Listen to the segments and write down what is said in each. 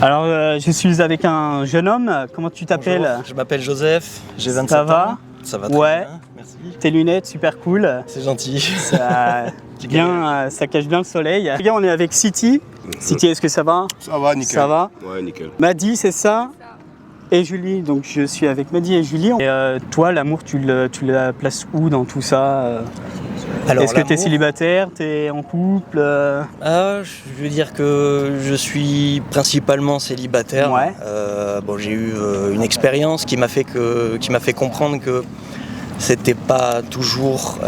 Alors, je suis avec un jeune homme. Comment tu t'appelles? Bonjour, je m'appelle Joseph, j'ai 27 Ça va ans. Ça va très Ouais. bien, merci. Tes lunettes, super cool. C'est gentil. Ça, ça cache bien le soleil. Regarde, on est avec City. City, est-ce que ça va? Ça va, nickel. Ça va? Ouais, nickel. Maddy, c'est ça? Et Julie. Donc, je suis avec Maddy et Julie. Et toi, l'amour, tu la places où dans tout ça? Alors, est-ce que tu es l'amour, célibataire? Tu es en couple? je veux dire que je suis principalement célibataire. Ouais. Bon, j'ai eu une expérience qui m'a fait comprendre que c'était pas toujours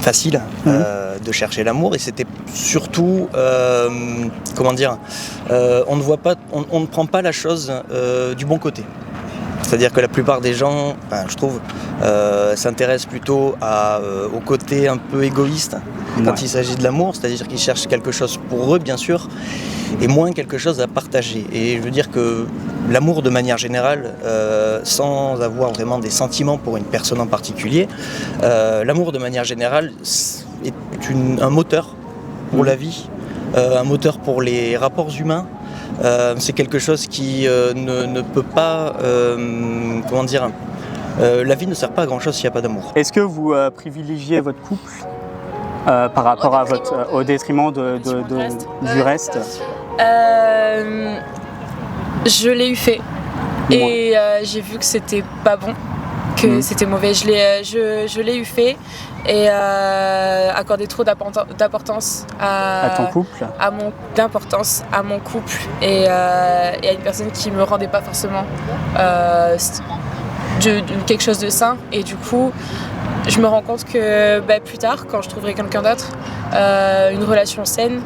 facile de chercher l'amour, et c'était surtout comment dire, on ne prend pas la chose du bon côté. C'est-à-dire que la plupart des gens, je trouve, s'intéressent plutôt au côté un peu égoïste quand il s'agit de l'amour, c'est-à-dire qu'ils cherchent quelque chose pour eux, bien sûr, et moins quelque chose à partager. Et je veux dire que l'amour, de manière générale, sans avoir vraiment des sentiments pour une personne en particulier, l'amour, de manière générale, est un moteur pour la vie, un moteur pour les rapports humains. C'est quelque chose qui ne peut pas, comment dire, la vie ne sert pas à grand chose s'il n'y a pas d'amour. Est-ce que vous privilégiez votre couple par rapport au détriment du reste? Je l'ai eu fait et j'ai vu que c'était pas bon, que c'était mauvais. Je l'ai eu fait et accorder trop d'importance à ton couple, d'importance à mon couple et à une personne qui me rendait pas forcément quelque chose de sain. Et du coup, je me rends compte que plus tard, quand je trouverai quelqu'un d'autre, une relation saine,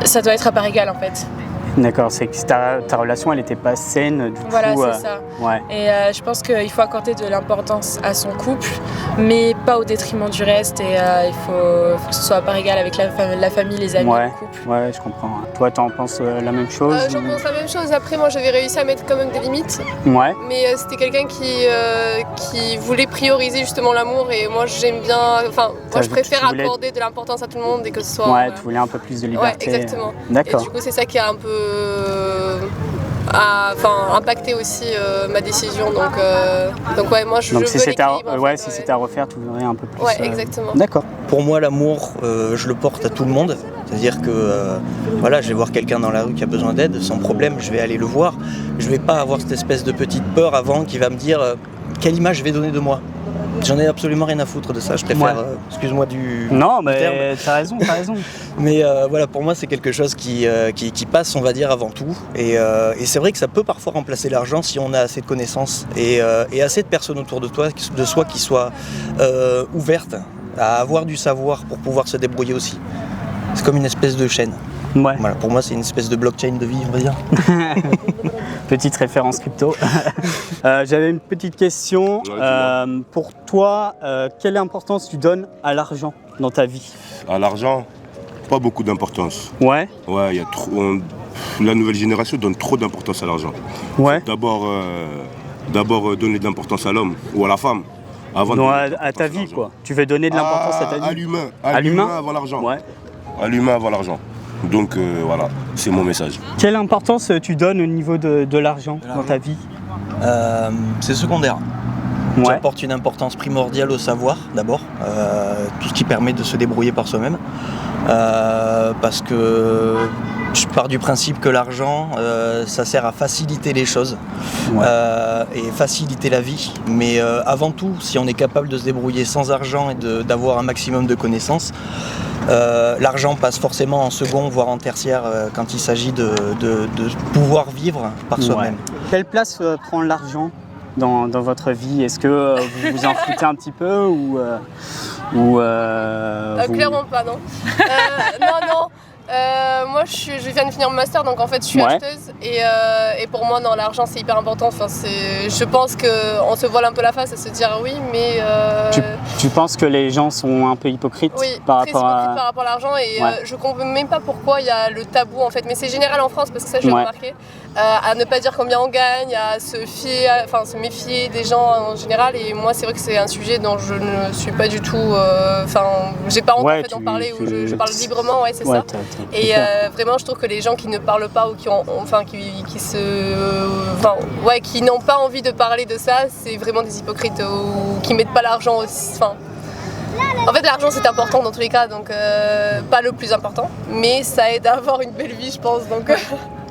ça doit être à part égale en fait. D'accord, c'est que ta relation, elle n'était pas saine, du voilà, coup... Voilà, c'est ça. Ouais. Et je pense qu'il faut accorder de l'importance à son couple, mais pas au détriment du reste. Et il faut que ce soit à part égale avec la famille, les amis, le couple. Ouais, je comprends. Toi, t'en penses la même chose? J'en pense la même chose. Après, moi, j'avais réussi à mettre quand même des limites. Ouais. Mais c'était quelqu'un qui voulait prioriser justement l'amour. Et moi, j'aime bien... Enfin, moi, je préfère accorder de l'importance à tout le monde et que ce soit... Ouais, tu voulais un peu plus de liberté. Ouais, exactement. D'accord. Et du coup, c'est ça qui a un peu... impacté aussi ma décision, donc ouais, moi je veux l'équilibre. Si c'était à refaire, tu voudrais un peu plus. Ouais, exactement. D'accord. Pour moi, l'amour, je le porte à tout le monde. C'est-à-dire que voilà, je vais voir quelqu'un dans la rue qui a besoin d'aide, sans problème, je vais aller le voir. Je vais pas avoir cette espèce de petite peur avant qui va me dire quelle image je vais donner de moi. J'en ai absolument rien à foutre de ça, je préfère, excuse-moi du mais t'as raison. Mais voilà, pour moi c'est quelque chose qui passe, on va dire, avant tout. Et c'est vrai que ça peut parfois remplacer l'argent si on a assez de connaissances et assez de personnes autour de soi qui soient ouvertes à avoir du savoir pour pouvoir se débrouiller aussi. C'est comme une espèce de chaîne. Ouais. Voilà, pour moi c'est une espèce de blockchain de vie, on va dire. Petite référence crypto. J'avais une petite question. Pour toi, quelle importance tu donnes à l'argent dans ta vie? À l'argent, pas beaucoup d'importance. Ouais. Ouais, la nouvelle génération donne trop d'importance à l'argent. Ouais. D'abord donner de l'importance à l'homme ou à la femme. Avant à ta vie, quoi. Tu veux donner de l'importance à ta vie? À l'humain. À l'humain avant l'argent. Ouais. À l'humain avant l'argent. Donc voilà, c'est mon message. Quelle importance tu donnes au niveau de l'argent dans ta vie? C'est secondaire. Ouais. J'apporte une importance primordiale au savoir, d'abord, tout ce qui permet de se débrouiller par soi-même. Parce que je pars du principe que l'argent, ça sert à faciliter les choses et faciliter la vie. Mais avant tout, si on est capable de se débrouiller sans argent et d'avoir un maximum de connaissances, l'argent passe forcément en second, voire en tertiaire, quand il s'agit de pouvoir vivre par soi-même. Quelle place prend l'argent dans votre vie? Est-ce que vous vous en foutez un petit peu ou Clairement pas, non. Non. Moi je viens de finir mon master, donc en fait je suis acheteuse et pour moi non, l'argent c'est hyper important. Enfin, je pense qu'on se voile un peu la face à se dire oui, mais tu penses que les gens sont un peu hypocrites par rapport à l'argent et je comprends même pas pourquoi il y a le tabou en fait, mais c'est général en France parce que ça j'ai remarqué, à ne pas dire combien on gagne, à se méfier des gens en général, et moi c'est vrai que c'est un sujet dont je ne suis pas du tout, j'ai pas honte en fait d'en parler, où je parle librement, c'est ça. Et vraiment, je trouve que les gens qui ne parlent pas ou qui n'ont pas envie de parler de ça, c'est vraiment des hypocrites ou qui mettent pas l'argent aussi. En fait, l'argent c'est important dans tous les cas, donc pas le plus important, mais ça aide à avoir une belle vie, je pense. Donc,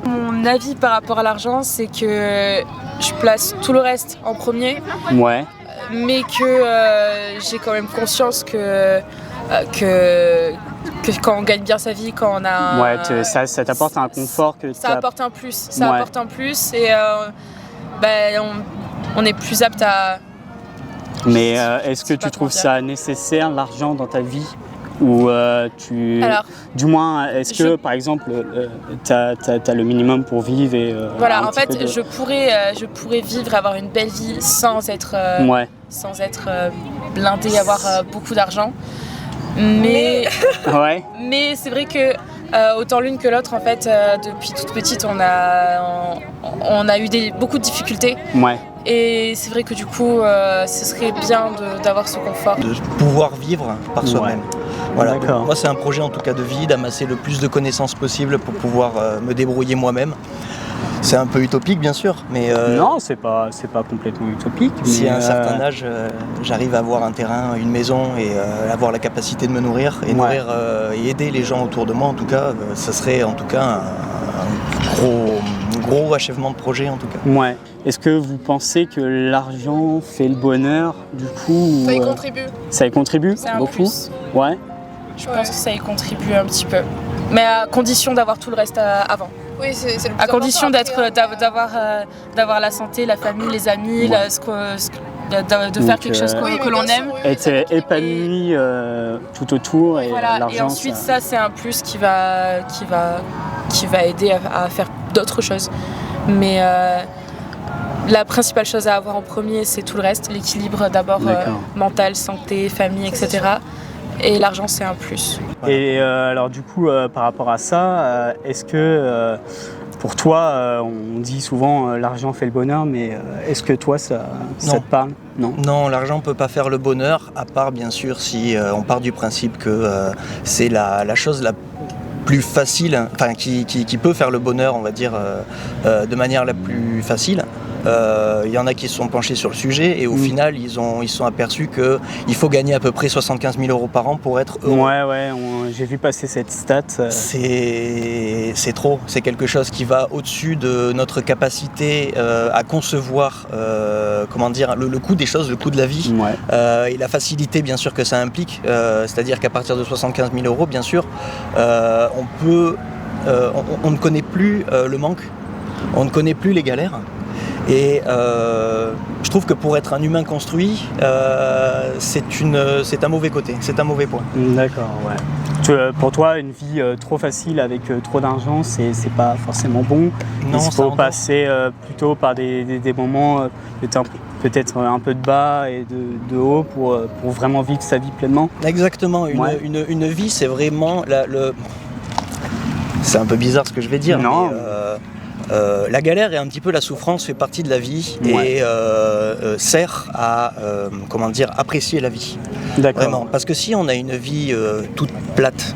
Mon avis par rapport à l'argent, c'est que je place tout le reste en premier, Ouais. mais que j'ai quand même conscience que quand on gagne bien sa vie, quand on a Ouais, ça t'apporte un confort que ça t'as- apporte un plus, Ouais. et on est plus apte à... Mais est-ce que C'est tu pas trouves comment ça nécessaire, l'argent, dans ta vie? Ou Alors, du moins, est-ce que, je- par exemple, t'as le minimum pour vivre et voilà, un en petit peu fait, de- je pourrais vivre, avoir une belle vie sans être Ouais, blindée, avoir beaucoup d'argent. Mais ouais, c'est vrai que autant l'une que l'autre, en fait, depuis toute petite, on a eu beaucoup de difficultés. ouais. Et c'est vrai que du coup, ce serait bien d'avoir ce confort. De pouvoir vivre par soi-même. Voilà. D'accord. Moi, c'est un projet en tout cas de vie, d'amasser le plus de connaissances possible pour pouvoir me débrouiller moi-même. C'est un peu utopique, bien sûr, mais Non, c'est pas complètement utopique. si mais, à un certain âge, j'arrive à avoir un terrain, une maison et avoir la capacité de me nourrir et nourrir et aider les gens autour de moi, en tout cas, ça serait en tout cas un gros achèvement de projet, en tout cas. Ouais. Est-ce que vous pensez que l'argent fait le bonheur, du coup? ça y ou, contribue. ça y contribue C'est un beaucoup? plus. Ouais. Je pense que ça y contribue un petit peu. Mais à condition d'avoir tout le reste avant. Oui, c'est le plus À condition important après, d'avoir la santé, la famille, les amis, Ouais. de faire quelque chose Donc, Oui, que mais l'on bien sûr, aime. oui, ça Être contribue. épanoui tout autour et Voilà. l'argent. Et ensuite, ça c'est un plus qui va aider à faire d'autres choses. Mais la principale chose à avoir en premier, c'est tout le reste, l'équilibre d'abord D'accord. mental, santé, famille, etc. Et l'argent, c'est un plus. Et alors du coup, par rapport à ça, est-ce que pour toi, on dit souvent l'argent fait le bonheur, mais est-ce que toi, ça Non. te parle? Non. Non, l'argent ne peut pas faire le bonheur, à part bien sûr si on part du principe que c'est la chose la plus facile, enfin qui peut faire le bonheur, on va dire, de manière la plus facile. Il y en a qui se sont penchés sur le sujet et au final ils sont aperçus qu'il faut gagner à peu près 75 000 € par an pour être heureux. Ouais, j'ai vu passer cette stat. C'est trop, c'est quelque chose qui va au-dessus de notre capacité à concevoir comment dire, le coût des choses, le coût de la vie. Ouais. Et la facilité bien sûr que ça implique, c'est-à-dire qu'à partir de 75 000 € bien sûr, on ne connaît plus le manque, on ne connaît plus les galères. Et je trouve que pour être un humain construit, c'est un mauvais côté, c'est un mauvais point. D'accord, ouais. Pour toi, une vie trop facile avec trop d'argent, c'est pas forcément bon. Non, Il ça faut endort. passer plutôt par des moments peut-être un peu de bas et de haut pour vraiment vivre sa vie pleinement. Exactement, Ouais. une vie c'est vraiment c'est un peu bizarre ce que je vais dire, Non. mais la galère et un petit peu la souffrance fait partie de la vie Ouais. et sert à comment dire, apprécier la vie. D'accord. Vraiment, parce que si on a une vie toute plate,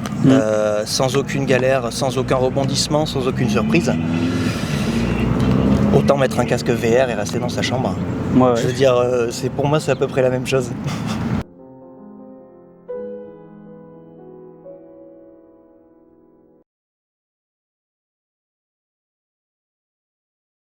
sans aucune galère, sans aucun rebondissement, sans aucune surprise, autant mettre un casque VR et rester dans sa chambre. Ouais, Je veux dire, pour moi c'est à peu près la même chose.